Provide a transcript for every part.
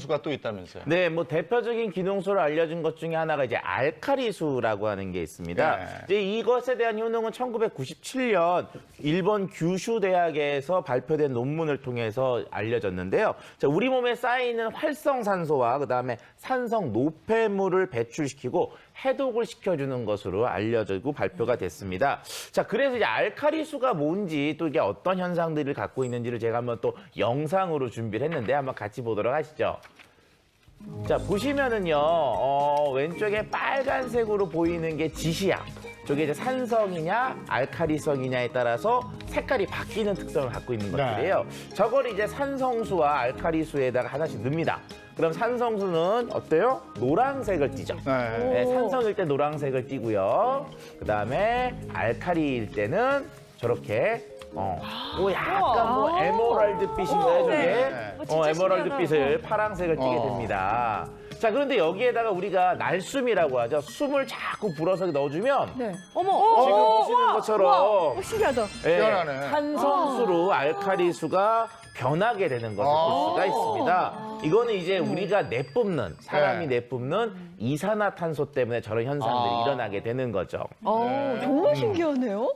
기농수가 또 있다면서요? 네, 뭐 대표적인 기농수를 알려준 것 중에 하나가 이제 알카리수라고 하는 게 있습니다. 네. 이제 이것에 대한 효능은 1997년 일본 규슈 대학에서 발표된 논문을 통해서 알려졌는데요. 자, 우리 몸에 쌓이는 활성산소와 그다음에 산성 노폐물을 배출시키고 해독을 시켜주는 것으로 알려지고 발표가 됐습니다. 자, 그래서 이제 알카리수가 뭔지 또 이게 어떤 현상들을 갖고 있는지를 제가 한번 또 영상으로 준비를 했는데 한번 같이 보도록 하시죠. 자, 보시면은요, 왼쪽에 빨간색으로 보이는 게 지시약. 저게 이제 산성이냐, 알카리성이냐에 따라서 색깔이 바뀌는 특성을 갖고 있는 것들이에요. 저걸 이제 산성수와 알카리수에다가 하나씩 넣습니다. 그럼 산성수는 어때요? 노란색을 띠죠. 네, 산성일 때 노란색을 띠고요. 그다음에 알카리일 때는 저렇게 뭐 약간 뭐 에메랄드빛인가요, 저게? 네. 에메랄드빛을 파란색을 띠게 됩니다. 자, 그런데 여기에다가 우리가 날숨이라고 하죠. 숨을 자꾸 불어서 넣어주면 네. 지금 보시는 것처럼 신기하다. 예, 희한하네. 산성수로 알카리수가 변하게 되는 것을 볼 수가 있습니다. 이거는 이제 우리가 내뿜는, 사람이 내뿜는 이산화탄소 때문에 저런 현상들이 일어나게 되는 거죠. 정말 신기하네요.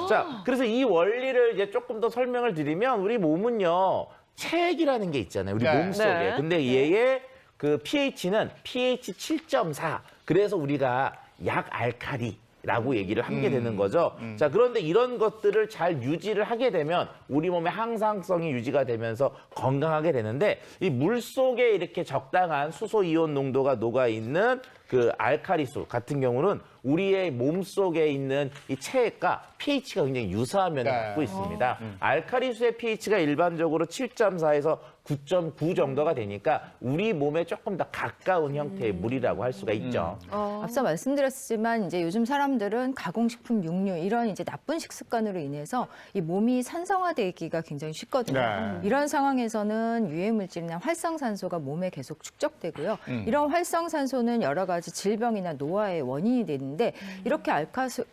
자, 그래서 이 원리를 이제 조금 더 설명을 드리면 우리 몸은요, 체액이라는 게 있잖아요. 우리 네. 몸속에. 네. 근데 얘의 그 pH는 pH 7.4. 그래서 우리가 약알칼리라고 얘기를 하게 되는 거죠. 자, 그런데 이런 것들을 잘 유지를 하게 되면 우리 몸의 항상성이 유지가 되면서 건강하게 되는데 이 물 속에 이렇게 적당한 수소 이온 농도가 녹아 있는 그 알카리수 같은 경우는 우리의 몸 속에 있는 이 체액과 pH가 굉장히 유사한 면을 갖고 있습니다. 알카리수의 pH가 일반적으로 7.4에서 9.9 정도가 되니까 우리 몸에 조금 더 가까운 형태의 물이라고 할 수가 있죠. 앞서 말씀드렸지만 이제 요즘 사람들은 가공식품, 육류 이런 이제 나쁜 식습관으로 인해서 이 몸이 산성화되기가 굉장히 쉽거든요. 네. 이런 상황에서는 유해물질이나 활성산소가 몸에 계속 축적되고요. 이런 활성산소는 여러 가지 질병이나 노화의 원인이 되는데 이렇게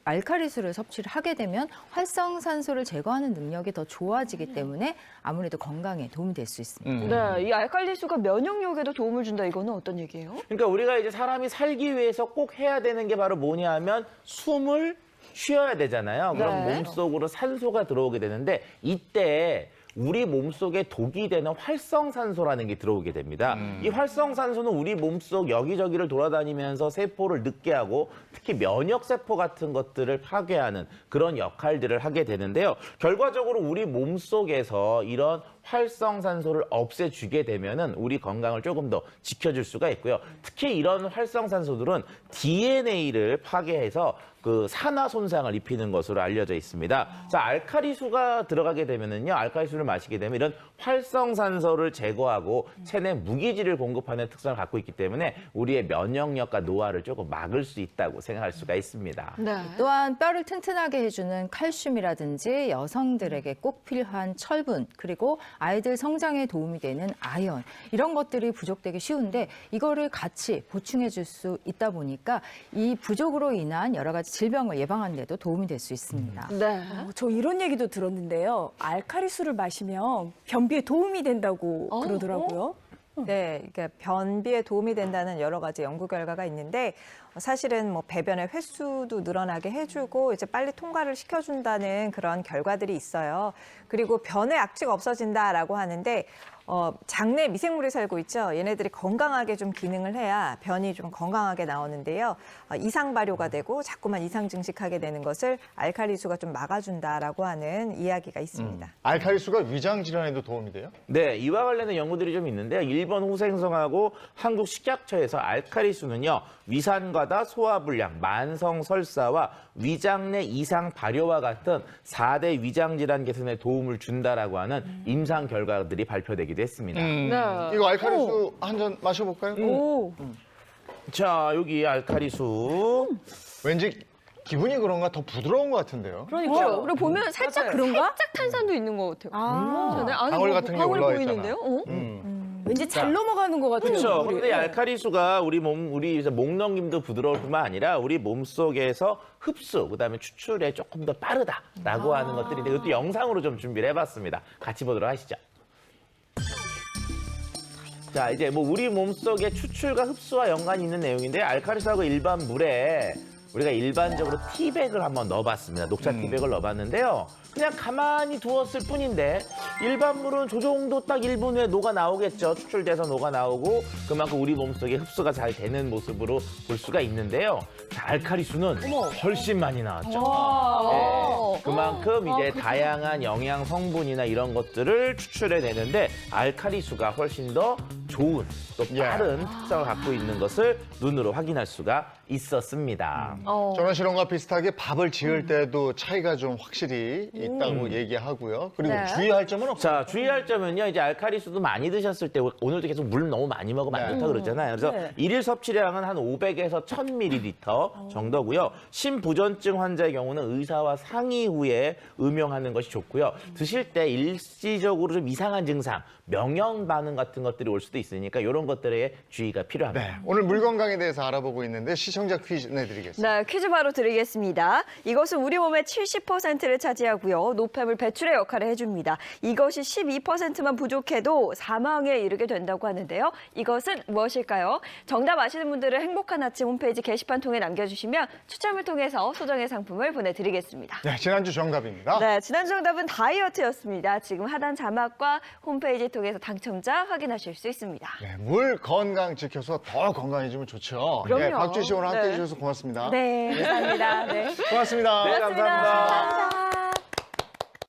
알카리수를 섭취를 하게 되면 활성산소를 제거하는 능력이 더 좋아지기 때문에 아무래도 건강에 도움이 될 수 있습니다. 네, 이 알칼리수가 면역력에도 도움을 준다. 이거는 어떤 얘기예요? 그러니까 우리가 이제 사람이 살기 위해서 꼭 해야 되는 게 바로 뭐냐 하면 숨을 쉬어야 되잖아요. 그럼 네. 몸속으로 산소가 들어오게 되는데 이때 우리 몸속에 독이 되는 활성산소라는 게 들어오게 됩니다. 이 활성산소는 우리 몸속 여기저기를 돌아다니면서 세포를 늙게 하고 특히 면역세포 같은 것들을 파괴하는 그런 역할들을 하게 되는데요. 결과적으로 우리 몸속에서 이런 활성산소를 없애주게 되면은 우리 건강을 조금 더 지켜줄 수가 있고요. 특히 이런 활성산소들은 DNA를 파괴해서 그 산화 손상을 입히는 것으로 알려져 있습니다. 자, 알카리수가 들어가게 되면은요, 알카리수를 마시게 되면 이런 활성산소를 제거하고 체내 무기질을 공급하는 특성을 갖고 있기 때문에 우리의 면역력과 노화를 조금 막을 수 있다고 생각할 수가 있습니다. 네. 또한 뼈를 튼튼하게 해주는 칼슘이라든지 여성들에게 꼭 필요한 철분 그리고 아이들 성장에 도움이 되는 아연 이런 것들이 부족되기 쉬운데 이거를 같이 보충해 줄 수 있다 보니까 이 부족으로 인한 여러 가지 질병을 예방하는 데도 도움이 될 수 있습니다. 네. 저 이런 얘기도 들었는데요. 알카리수를 마시면 변비에 도움이 된다고 그러더라고요. 네, 그러니까 변비에 도움이 된다는 여러 가지 연구 결과가 있는데 사실은 뭐 배변의 횟수도 늘어나게 해주고 이제 빨리 통과를 시켜준다는 그런 결과들이 있어요. 그리고 변의 악취가 없어진다라고 하는데 장내 미생물이 살고 있죠. 얘네들이 건강하게 좀 기능을 해야 변이 좀 건강하게 나오는데요. 이상 발효가 되고 자꾸만 이상 증식하게 되는 것을 알칼리수가 좀 막아준다라고 하는 이야기가 있습니다. 알칼리수가 위장 질환에도 도움이 돼요? 네, 이와 관련된 연구들이 좀 있는데요. 일본 후생성하고 한국 식약처에서 알카리수는요, 위산과다 소화불량, 만성 설사와 위장 내 이상 발효와 같은 4대 위장 질환 개선에 도움을 준다라고 하는 임상 결과들이 발표되기도 했습니다. 네. 이거 알칼리수 한 잔 마셔볼까요? 오, 자, 여기 알카리수. 왠지 기분이 그런가 더 부드러운 것 같은데요. 그러니까요. 그리고 보면 살짝 그런가? 살짝 탄산도 있는 것 같아요. 안에 방울 뭐 같은 게 방울 올라와 보이는데요? 왠지 잘 넘어가는 것 같아요. 그렇죠. 우리. 그런데 이 알카리수가 우리 목넘김도 부드러울 뿐만 아니라 우리 몸 속에서 흡수, 그다음에 추출에 조금 더 빠르다라고 하는 것들인데 이것도 영상으로 좀 준비를 해봤습니다. 같이 보도록 하시죠. 자, 이제 뭐 우리 몸속의 추출과 흡수와 연관이 있는 내용인데 알칼리수하고 일반 물에 우리가 일반적으로 티백을 한번 넣어봤습니다. 녹차 티백을 넣어봤는데요. 그냥 가만히 두었을 뿐인데 일반 물은 저 정도 딱 1분 후에 녹아 나오겠죠. 추출돼서 녹아 나오고 그만큼 우리 몸속에 흡수가 잘 되는 모습으로 볼 수가 있는데요. 자, 알칼리수는 훨씬 많이 나왔죠. 네, 그만큼 이제 다양한 영양 성분이나 이런 것들을 추출해내는데 알칼리수가 훨씬 더 좋은 또 빠른 특성을 갖고 있는 것을 눈으로 확인할 수가 있었습니다. 저는 실험과 비슷하게 밥을 지을 때도 차이가 좀 확실히 있다고 얘기하고요. 그리고 네. 주의할 점은 없어요. 자, 주의할 점은요. 이제 알칼리수도 많이 드셨을 때 오늘도 계속 물 너무 많이 먹으면 안 좋다 그러잖아요. 그래서 일일 섭취량은 한 500에서 1000ml 정도고요. 심부전증 환자의 경우는 의사와 상의 후에 음용하는 것이 좋고요. 드실 때 일시적으로 좀 이상한 증상, 명형 반응 같은 것들이 올 수도 있으니까 이런 것들에 주의가 필요합니다. 네, 오늘 물 건강에 대해서 알아보고 있는데 시청자 퀴즈 내드리겠습니다. 네, 퀴즈 바로 드리겠습니다. 이것은 우리 몸의 70%를 차지하고요. 노폐물 배출의 역할을 해줍니다. 이것이 12%만 부족해도 사망에 이르게 된다고 하는데요. 이것은 무엇일까요? 정답 아시는 분들은 행복한 아침 홈페이지 게시판 통해 남겨주시면 추첨을 통해서 소정의 상품을 보내드리겠습니다. 네, 지난주 정답입니다. 네, 지난주 정답은 다이어트였습니다. 지금 하단 자막과 홈페이지 통해서 당첨자 확인하실 수 있습니다. 네, 물 건강 지켜서 더 건강해지면 좋죠. 그럼요. 네, 박주희 씨 오늘 함께 네. 해주셔서 고맙습니다. 네, 감사합니다. 네. 고맙습니다. 네, 감사합니다. 감사합니다.